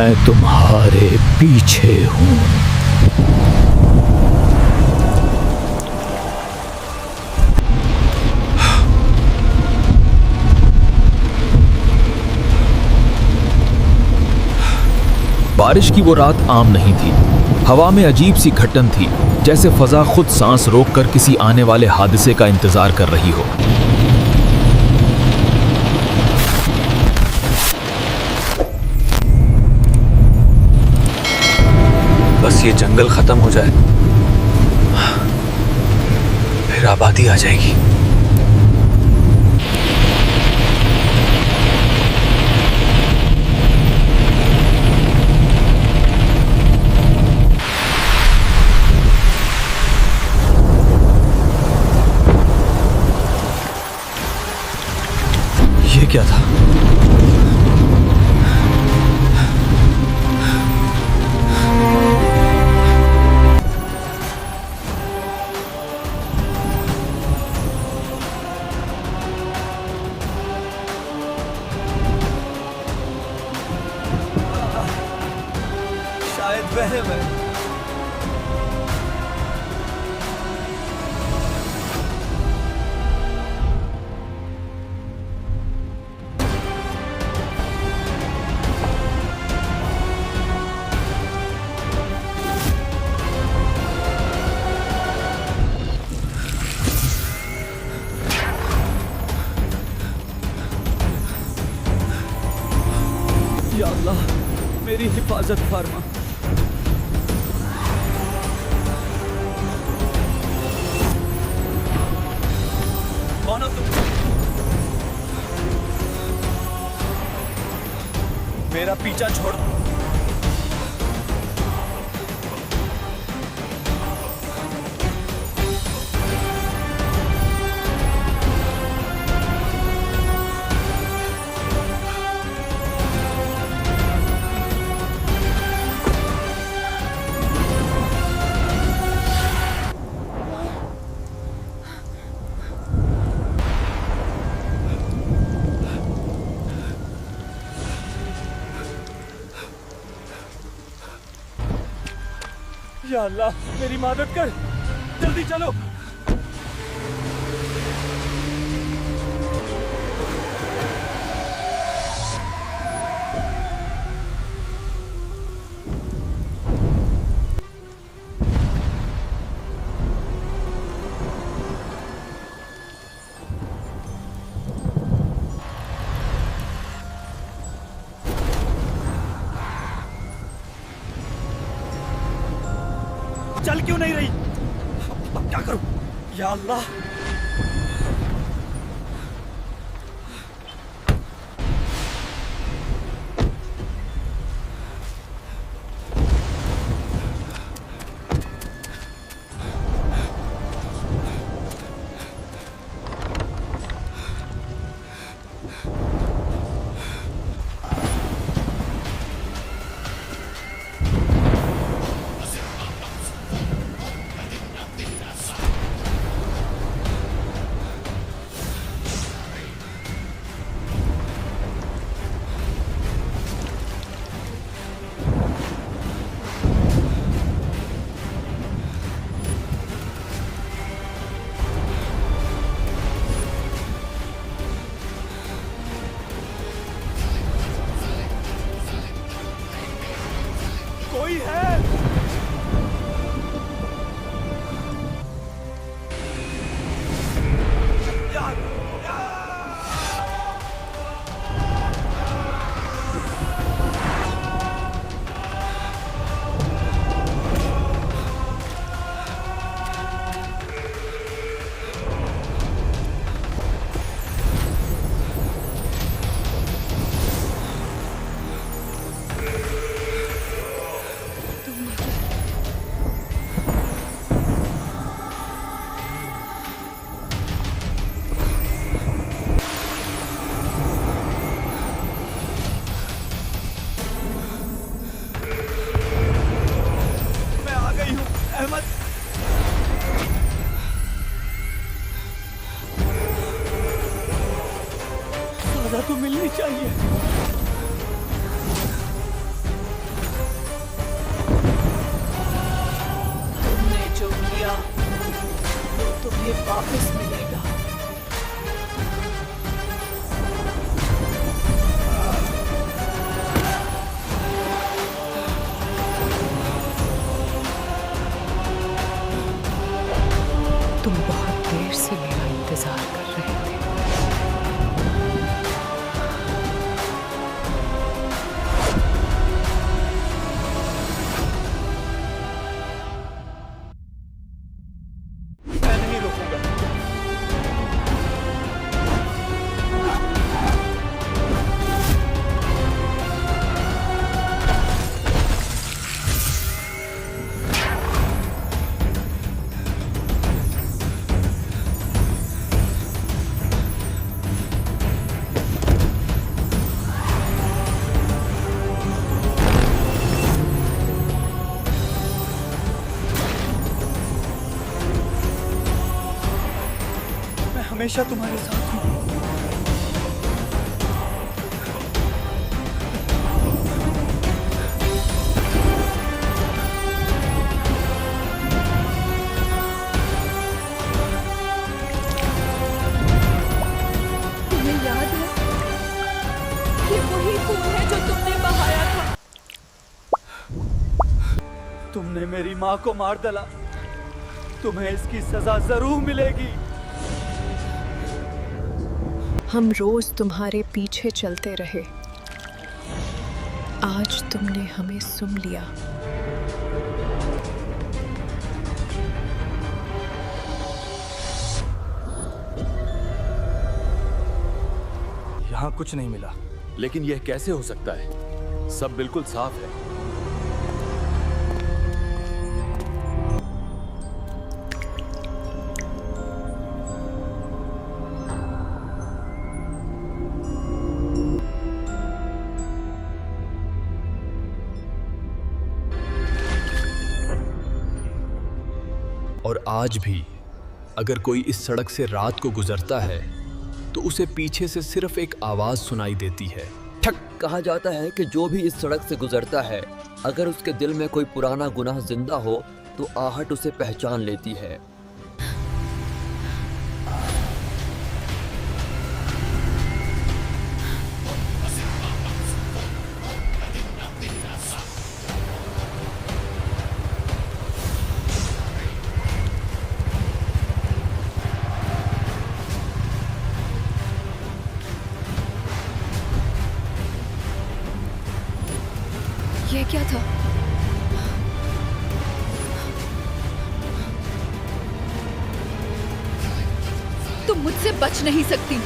मैं तुम्हारे पीछे हूँ। बारिश की वो रात आम नहीं थी। हवा में अजीब सी घटन थी, जैसे फजा खुद सांस रोककर किसी आने वाले हादसे का इंतजार कर रही हो। बस ये जंगल खत्म हो जाए, फिर आबादी आ जाएगी। ये क्या था? शायद वहम है। या अल्लाह, मेरी हिफाजत फरमा। कौन हो तुम? मेरा पीछा छोड़। या अल्लाह, मेरी मदद कर, जल्दी चलो। चल क्यों नहीं रही? अब क्या करूं? या अल्लाह, कोई है? अहमद, सजा तो मिलनी चाहिए। तुम्हें वापस मिलेगा। तुम बहुत देर से मेरा इंतजार कर रहे थे। मैं नहीं रुकूंगा। मैं हमेशा तुम्हारे साथ हूँ। तुम्हें याद है? ये वही खून है जो तुमने बहाया था। तुमने मेरी माँ को मार डाला। तुम्हें इसकी सजा जरूर मिलेगी। हम रोज तुम्हारे पीछे चलते रहे। आज तुमने हमें सुन लिया। यहाँ कुछ नहीं मिला। लेकिन यह कैसे हो सकता है? सब बिल्कुल साफ है। और आज भी अगर कोई इस सड़क से रात को गुजरता है तो उसे पीछे से सिर्फ एक आवाज सुनाई देती है, ठक। कहा जाता है कि जो भी इस सड़क से गुजरता है, अगर उसके दिल में कोई पुराना गुनाह जिंदा हो तो आहट उसे पहचान लेती है। ये क्या था? तुम मुझसे बच नहीं सकती।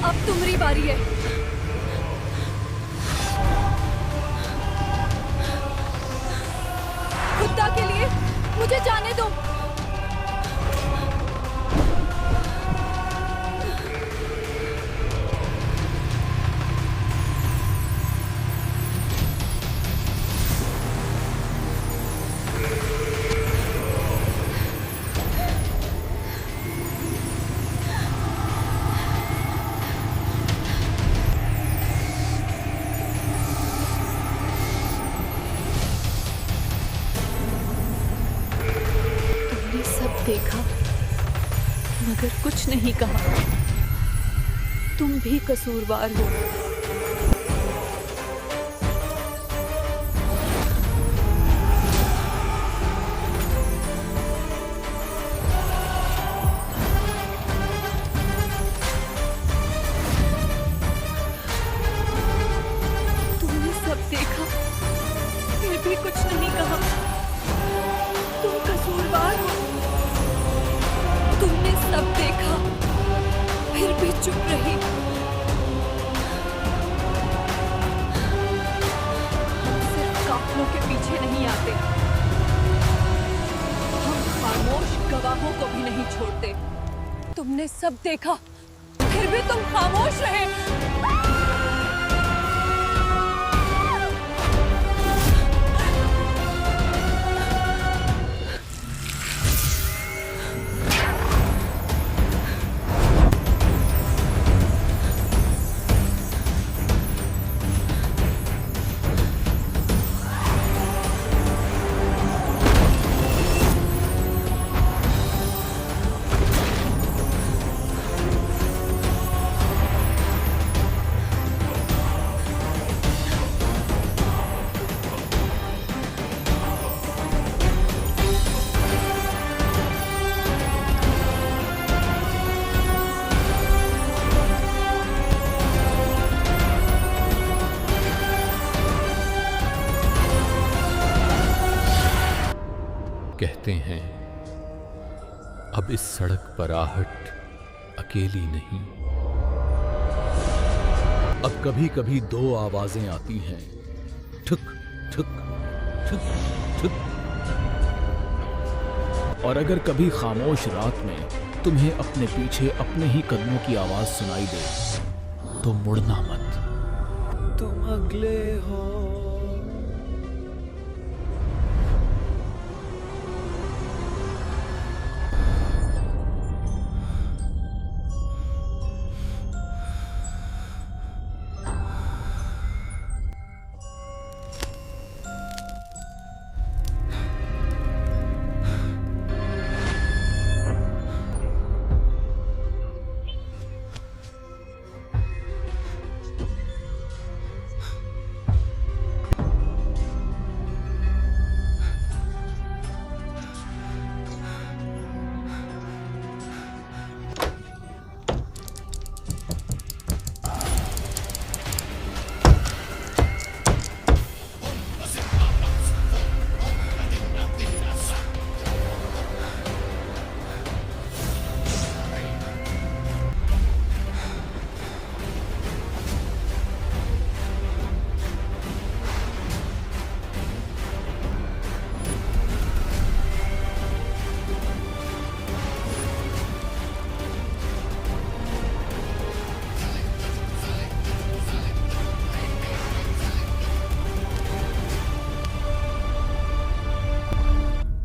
अब तुम्हारी बारी है। खुदा के लिए मुझे जाने दो। देखा मगर कुछ नहीं कहा। तुम भी कसूरवार हो। तुमने सब देखा फिर भी कुछ नहीं कहा। तुम कसूरवार हो। तुमने सब देखा फिर भी चुप रही। हम सिर्फ काफिलों के पीछे नहीं आते, हम खामोश गवाहों को भी नहीं छोड़ते। तुमने सब देखा फिर भी तुम खामोश रहे। कहते हैं अब इस सड़क पर आहट अकेली नहीं। अब कभी कभी दो आवाजें आती हैं, ठुक ठुक ठुक ठुक। और अगर कभी खामोश रात में तुम्हें अपने पीछे अपने ही कदमों की आवाज सुनाई दे तो मुड़ना मत। तुम अगले हो।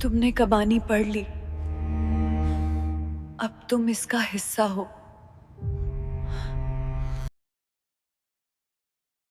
तुमने कबानी पढ़ ली, अब तुम इसका हिस्सा हो।